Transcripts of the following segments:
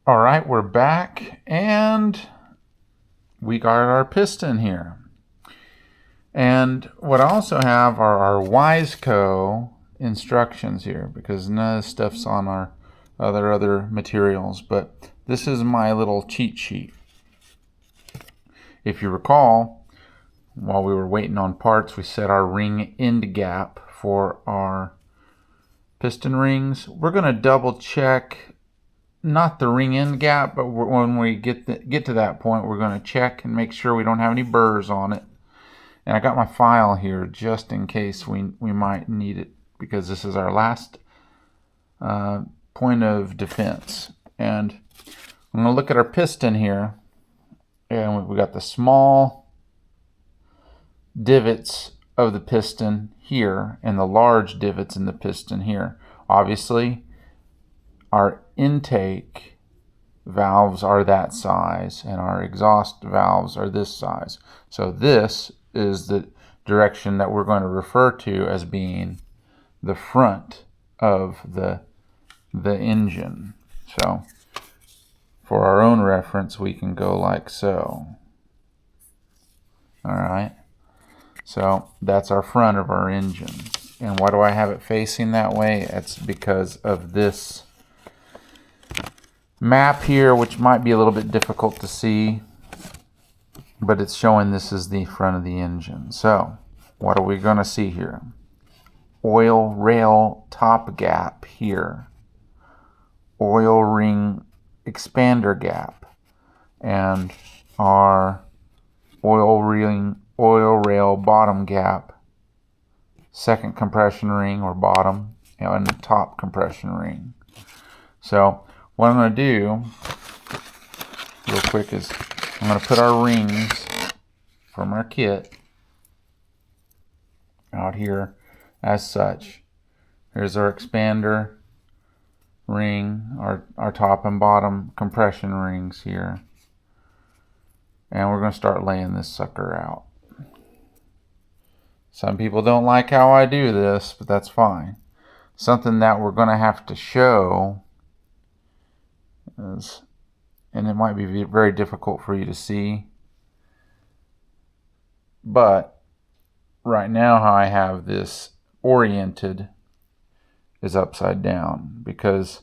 All right, we're back and we got our piston here. And what I also have are our Wiseco instructions here, because none of this stuff's on our other materials, but this is my little cheat sheet. If you recall, while we were waiting on parts, we set our ring end gap for our piston rings. We're going to double check not the ring end gap, but when we get to that point, we're going to check and make sure we don't have any burrs on it. And I got my file here just in case we might need it, because this is our last point of defense. And I'm going to look at our piston here, and we got the small divots of the piston here and the large divots in the piston here. Obviously, our intake valves are that size and our exhaust valves are this size. So this is the direction that we're going to refer to as being the front of the engine. So for our own reference, we can go like so. All right. So that's our front of our engine. And why do I have it facing that way? It's because of this map here, which might be a little bit difficult to see, but it's showing this is the front of the engine. So what are we going to see here? Oil rail top gap here, oil ring expander gap, and our oil rail bottom gap, second compression ring or bottom, and top compression ring. So what I'm going to do real quick is I'm going to put our rings from our kit out here as such. Here's our expander ring, our top and bottom compression rings here. And we're going to start laying this sucker out. Some people don't like how I do this, but that's fine. Something that we're going to have to show is, and it might be very difficult for you to see, but right now how I have this oriented is upside down, because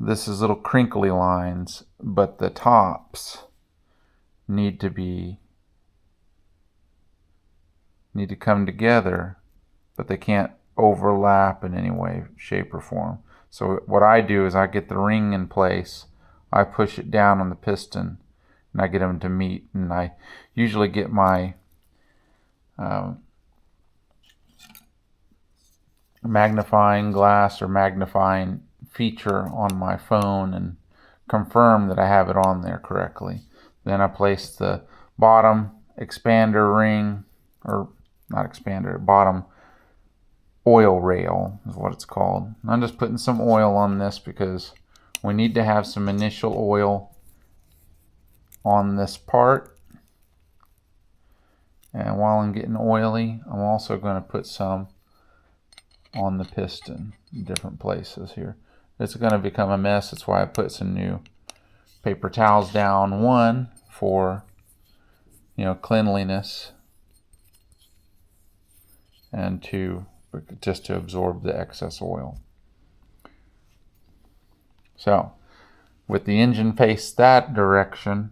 this is little crinkly lines, but the tops need to come together, but they can't overlap in any way, shape, or form. So what I do is I get the ring in place, I push it down on the piston, and I get them to meet. And I usually get my magnifying glass or magnifying feature on my phone and confirm that I have it on there correctly. Then I place the bottom expander ring, or not expander, bottom oil rail is what it's called. I'm just putting some oil on this because we need to have some initial oil on this part. And while I'm getting oily, I'm also going to put some on the piston in different places here. It's going to become a mess. That's why I put some new paper towels down. One for, cleanliness, and two, just to absorb the excess oil. So with the engine faced that direction,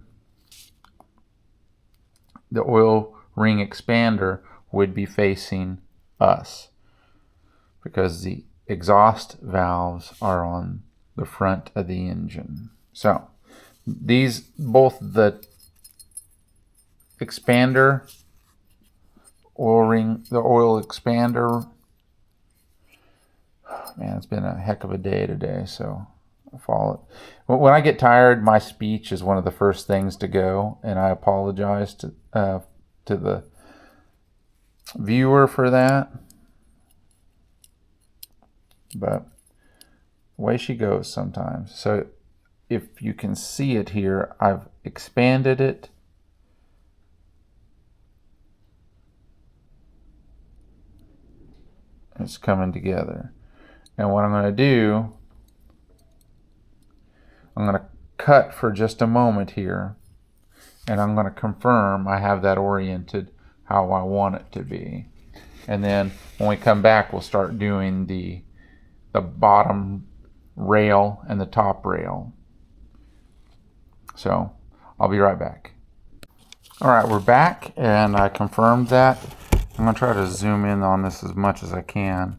the oil ring expander would be facing us, because the exhaust valves are on the front of the engine. So these, both the expander oil ring, the oil expander, man, it's been a heck of a day today, so I follow it. When I get tired, my speech is one of the first things to go, and I apologize to the viewer for that. But away she goes sometimes. So if you can see it here, I've expanded it. It's coming together. And what I'm going to do, I'm going to cut for just a moment here, and I'm going to confirm I have that oriented how I want it to be. And then when we come back, we'll start doing the bottom rail and the top rail. So I'll be right back. All right, we're back, and I confirmed that. I'm going to try to zoom in on this as much as I can.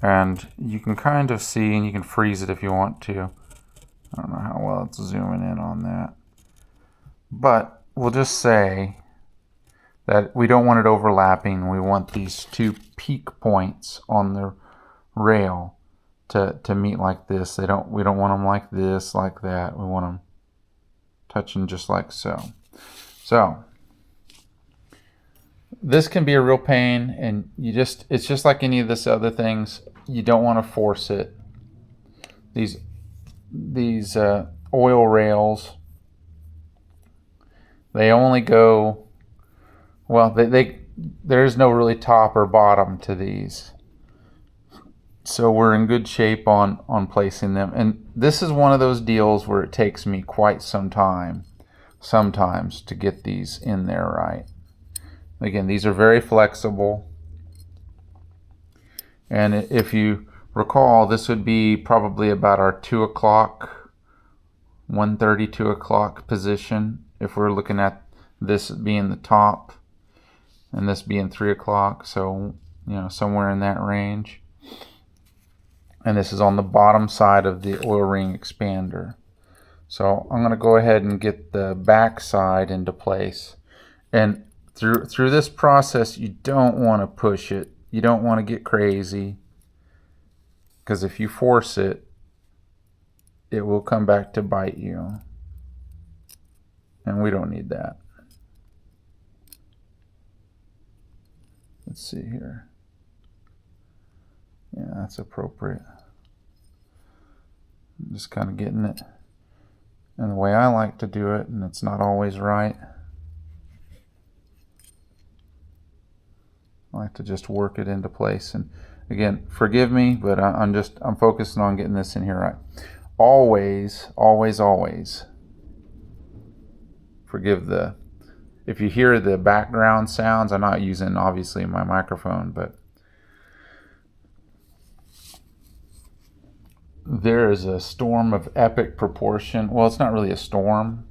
And you can kind of see, and you can freeze it if you want to. I don't know how well it's zooming in on that. But we'll just say that we don't want it overlapping. We want these two peak points on the rail to meet like this. We don't want them like this, like that. We want them touching just like so. So this can be a real pain, and it's just like any of this other things. You don't want to force it. These oil rails, they only go, well, there is no really top or bottom to these. So we're in good shape on placing them. And this is one of those deals where it takes me quite some time sometimes to get these in there right. Again, these are very flexible. And if you recall, this would be probably about our 2 o'clock, 1:30, 2 o'clock position. If we're looking at this being the top and this being 3 o'clock. So, somewhere in that range. And this is on the bottom side of the oil ring expander. So I'm going to go ahead and get the back side into place. And through this process, you don't want to push it. You don't want to get crazy, because if you force it, it will come back to bite you. And we don't need that. Let's see here. Yeah, that's appropriate. I'm just kind of getting it. And the way I like to do it, and it's not always right, I like to just work it into place. And again, forgive me, but I'm focusing on getting this in here right. Always, always, always forgive if you hear the background sounds. I'm not using, obviously, my microphone, but there is a storm of epic proportion. Well, it's not really a storm.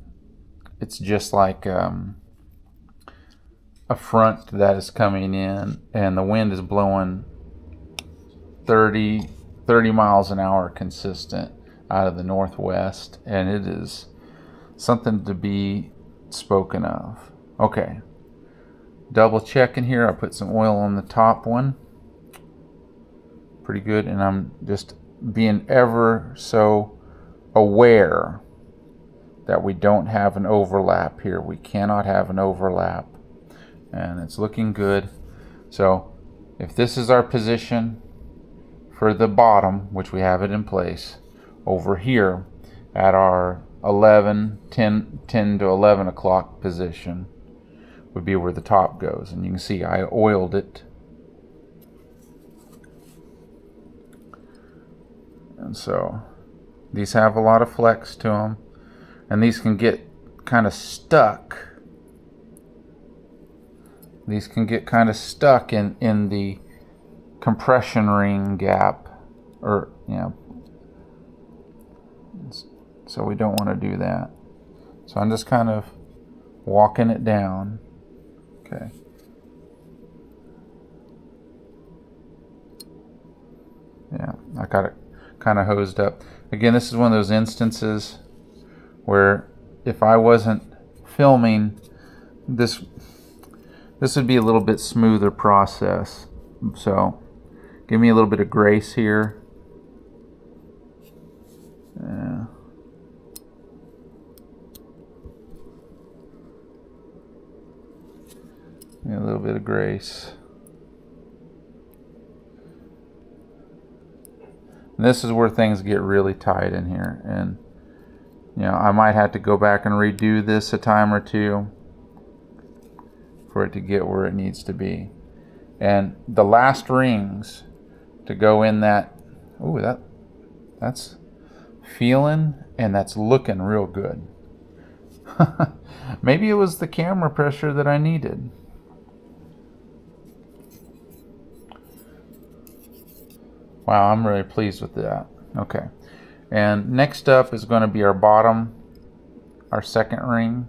It's just like a front that is coming in, and the wind is blowing 30 miles an hour consistent out of the northwest, and it is something to be spoken of. Okay, double checking here. I put some oil on the top one. Pretty good, and I'm just being ever so aware that we don't have an overlap here. We cannot have an overlap, and it's looking good. So if this is our position for the bottom, which we have it in place, over here at our 10 to 11 o'clock position would be where the top goes. And you can see I oiled it. And so these have a lot of flex to them, and these can get kind of stuck. These can get kind of stuck in the compression ring gap, or so we don't want to do that. So I'm just kind of walking it down. Okay. Yeah, I got it kind of hosed up. Again, this is one of those instances where if I wasn't filming, this would be a little bit smoother process. So give me a little bit of grace here. Yeah. A little bit of grace. And this is where things get really tight in here, and I might have to go back and redo this a time or two for it to get where it needs to be. And the last rings to go in that, ooh, that's feeling and that's looking real good. Maybe it was the camera pressure that I needed. Wow, I'm really pleased with that. Okay, and next up is going to be our bottom, our second ring.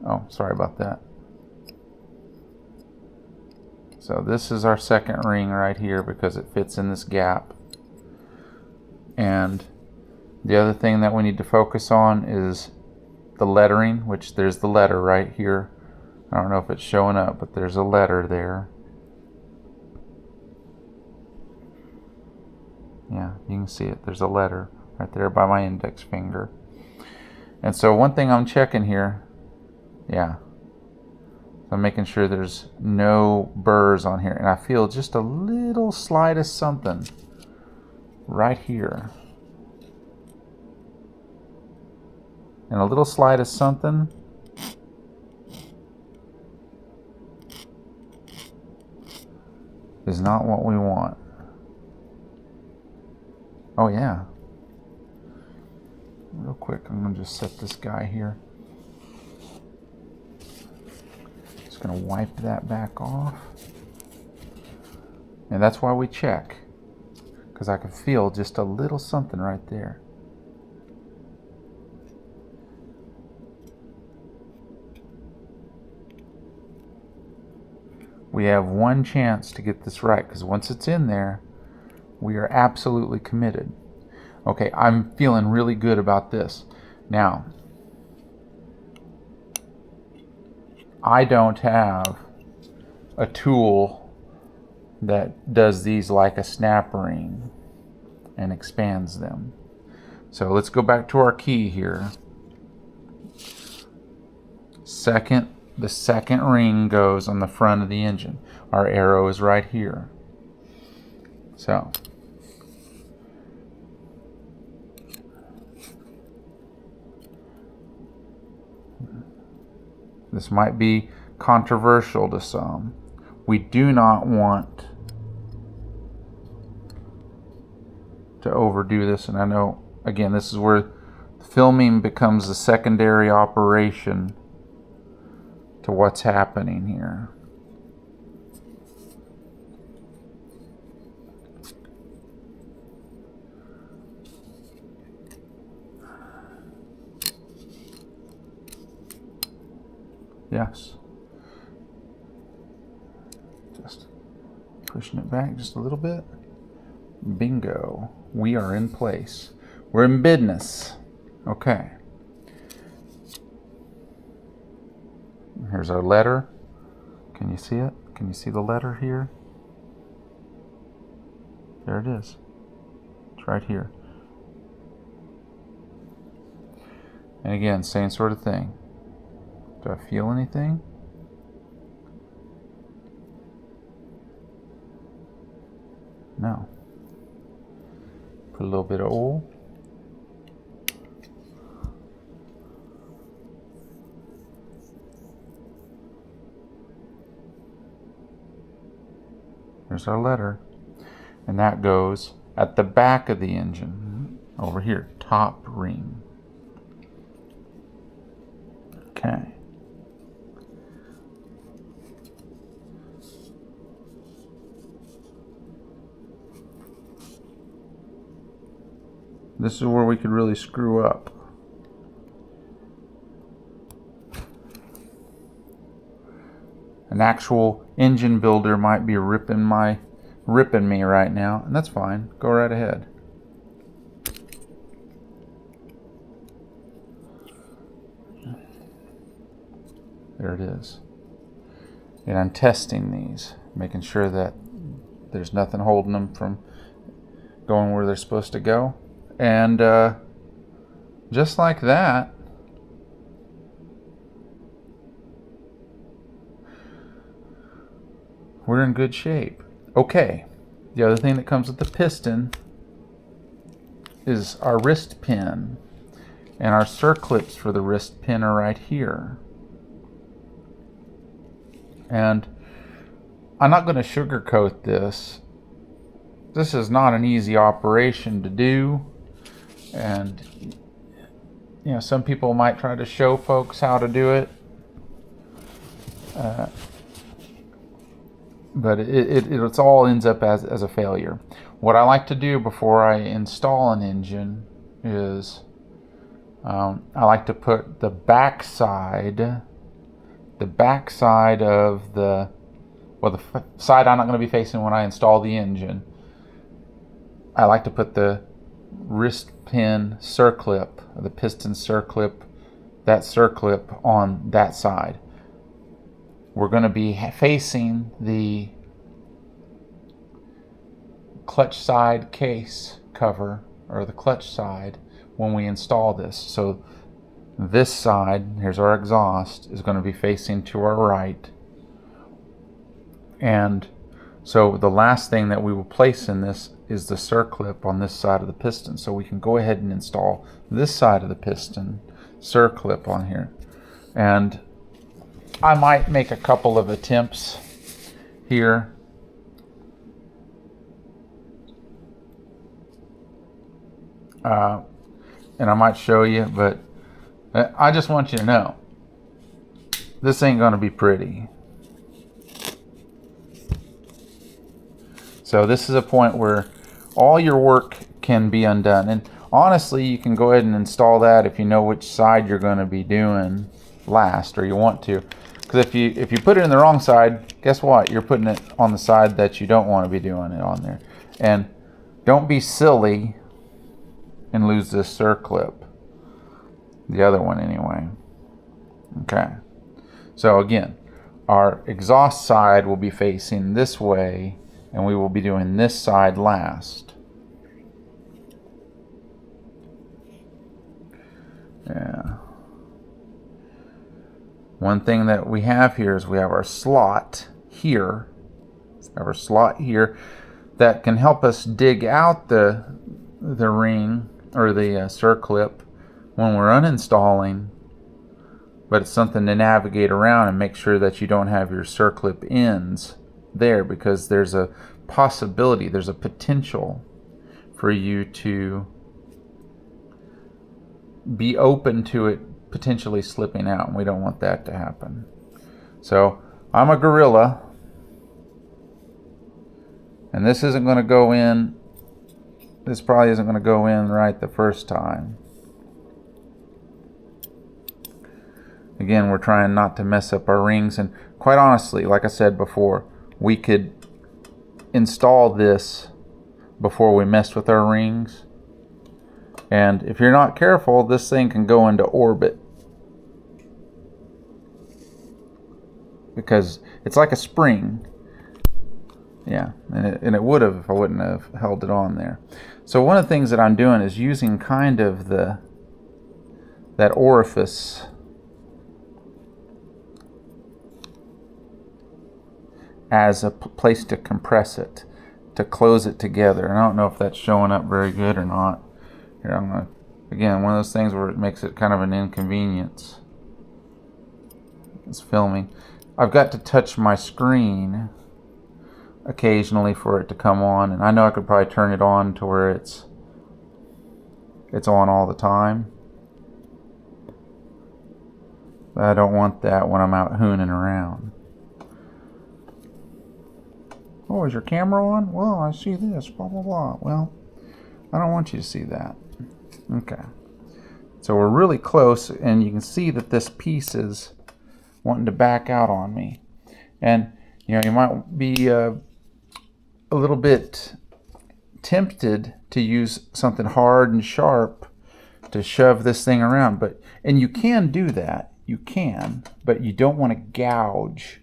Oh, sorry about that. So this is our second ring right here because it fits in this gap. And the other thing that we need to focus on is the lettering, which there's the letter right here. I don't know if it's showing up, but there's a letter there. Yeah, you can see it. There's a letter right there by my index finger. And so one thing I'm checking here, yeah, I'm making sure there's no burrs on here. And I feel just a little slightest something right here. And a little slightest something is not what we want. Oh yeah. Real quick, I'm going to just set this guy here. Just going to wipe that back off. And that's why we check. Because I can feel just a little something right there. We have one chance to get this right, because once it's in there, we are absolutely committed. Okay, I'm feeling really good about this. Now, I don't have a tool that does these like a snap ring and expands them. So let's go back to our key here. The second ring goes on the front of the engine. Our arrow is right here. So this might be controversial to some. We do not want to overdo this, and I know, again, this is where filming becomes a secondary operation to what's happening here. Yes. Just pushing it back just a little bit. Bingo. We are in place. We're in business. Okay. Here's our letter. Can you see it? Can you see the letter here? There it is. It's right here. And again, same sort of thing. Do I feel anything? No. Put a little bit of oil. There's our letter. And that goes at the back of the engine. Over here, top ring. Okay. This is where we could really screw up. An actual engine builder might be ripping me right now, and that's fine. Go right ahead. There it is. And I'm testing these, making sure that there's nothing holding them from going where they're supposed to go. And just like that, we're in good shape. Okay, the other thing that comes with the piston is our wrist pin. And our circlips for the wrist pin are right here. And I'm not going to sugarcoat this. This is not an easy operation to do. And you know, some people might try to show folks how to do it, but it all ends up as a failure. What I like to do before I install an engine is I like to put the back side of the side I'm not going to be facing when I install the engine. I like to put the wrist pin circlip, the piston circlip, that circlip on that side. We're going to be facing the clutch side case cover, or the clutch side, when we install this. So this side, here's our exhaust, is going to be facing to our right. And so the last thing that we will place in this is the circlip on this side of the piston. So we can go ahead and install this side of the piston circlip on here. And I might make a couple of attempts here. And I might show you, but I just want you to know this ain't going to be pretty. So this is a point where all your work can be undone. And honestly, you can go ahead and install that if you know which side you're going to be doing last, or you want to. Because if you put it in the wrong side, guess what? You're putting it on the side that you don't want to be doing it on there. And don't be silly and lose this circlip. The other one anyway. Okay. So again, our exhaust side will be facing this way, and we will be doing this side last. Yeah. One thing that we have here is we have our slot here. Our slot here that can help us dig out the ring or the circlip when we're uninstalling, but it's something to navigate around and make sure that you don't have your circlip ends there, because there's a possibility, there's a potential for you to be open to it potentially slipping out, and we don't want that to happen. So I'm a gorilla, and this isn't going to go in, this probably isn't going to go in right the first time. Again, we're trying not to mess up our rings, and quite honestly, like I said before, we could install this before we messed with our rings, and if you're not careful, this thing can go into orbit, because it's like a spring. Yeah, and it would have if I wouldn't have held it on there. So one of the things that I'm doing is using kind of that orifice as a place to compress it, to close it together. And I don't know if that's showing up very good or not. Here, I'm going to, again, one of those things where it makes it kind of an inconvenience. It's filming. I've got to touch my screen occasionally for it to come on, and I know I could probably turn it on to where it's on all the time. But I don't want that when I'm out hooning around. Oh, is your camera on? Well, I see this, blah, blah, blah. Well, I don't want you to see that. Okay. So we're really close, and you can see that this piece is wanting to back out on me. And, you know, you might be a little bit tempted to use something hard and sharp to shove this thing around. And you can do that. You can, but you don't want to gouge.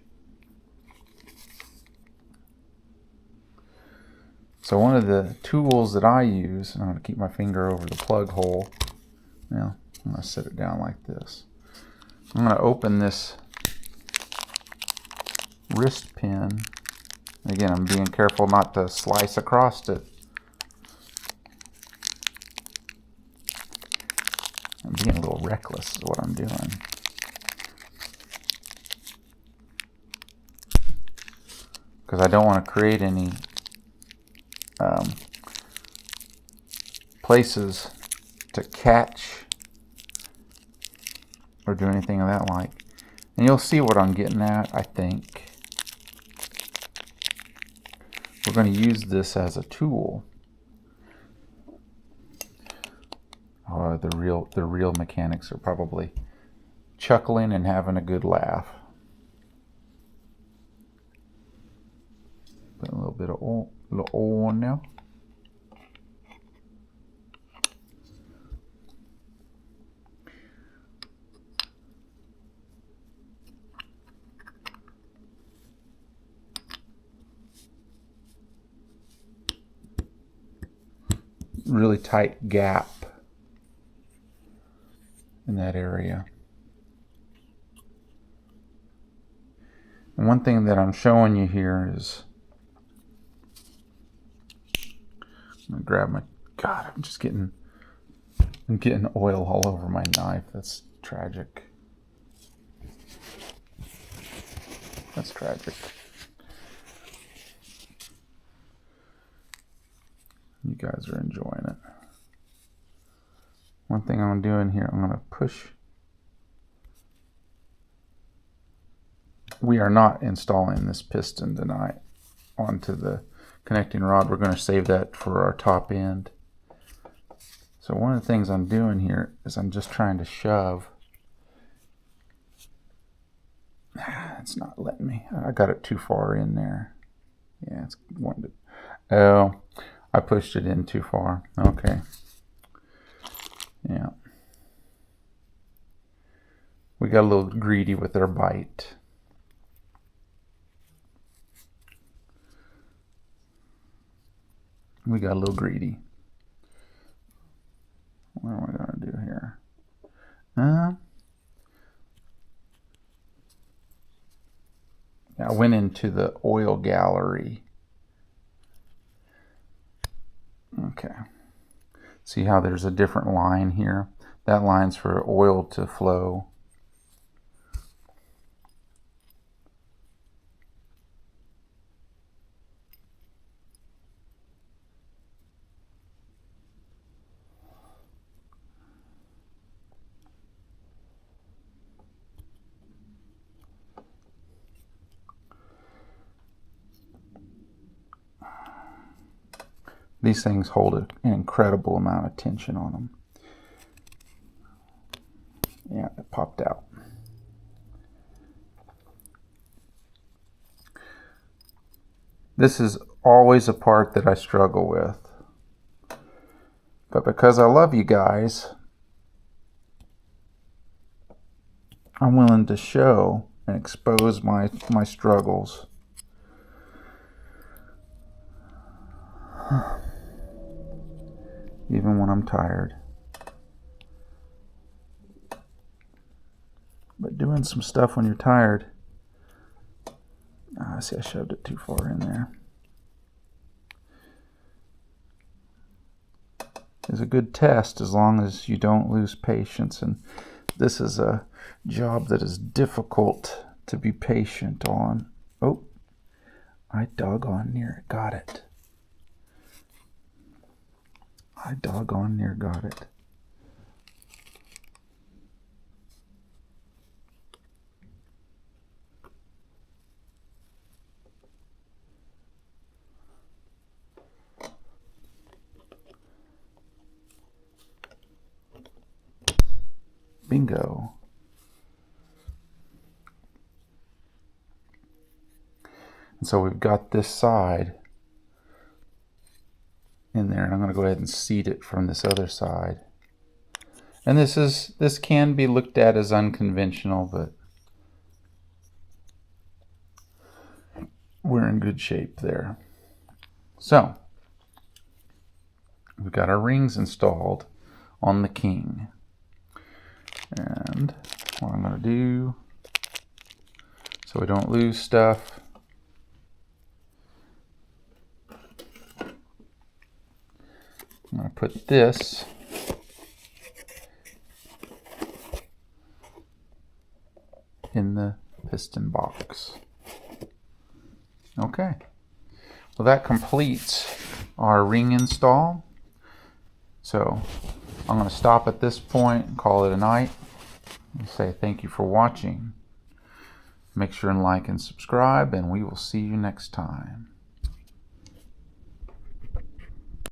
So one of the tools that I use, and I'm going to keep my finger over the plug hole. Now, I'm going to set it down like this. I'm going to open this wrist pin. Again, I'm being careful not to slice across it. I'm being a little reckless is what I'm doing. Because I don't want to create any places to catch or do anything of that like. And you'll see what I'm getting at, I think. We're going to use this as a tool. Oh, the real mechanics are probably chuckling and having a good laugh. Put a little bit of oil on now. Really tight gap in that area. And one thing that I'm showing you here is, I'm gonna grab my, God, I'm getting oil all over my knife. That's tragic. That's tragic. You guys are enjoying it. One thing I'm doing here, I'm going to push. We are not installing this piston tonight onto the connecting rod. We're going to save that for our top end. So one of the things I'm doing here is I'm just trying to shove. It's not letting me. I got it too far in there. Yeah, it's wanted. Oh, I pushed it in too far. Okay. Yeah. We got a little greedy with our bite. We got a little greedy. What am I going to do here? Yeah, I went into the oil gallery. Okay. See how there's a different line here? That line's for oil to flow. These things hold an incredible amount of tension on them. Yeah, it popped out. This is always a part that I struggle with. But because I love you guys, I'm willing to show and expose my struggles. Even when I'm tired. But doing some stuff when you're tired. I see I shoved it too far in there. Is a good test as long as you don't lose patience. And this is a job that is difficult to be patient on. Oh, I doggone near got it. I doggone near got it. Bingo. And so we've got this side in there, and I'm going to go ahead and seat it from this other side. And this can be looked at as unconventional, but we're in good shape there. So we've got our rings installed on the King. And what I'm going to do, so we don't lose stuff, I'm going to put this in the piston box. Okay. Well, that completes our ring install. So I'm going to stop at this point and call it a night and say thank you for watching. Make sure and like and subscribe, and we will see you next time.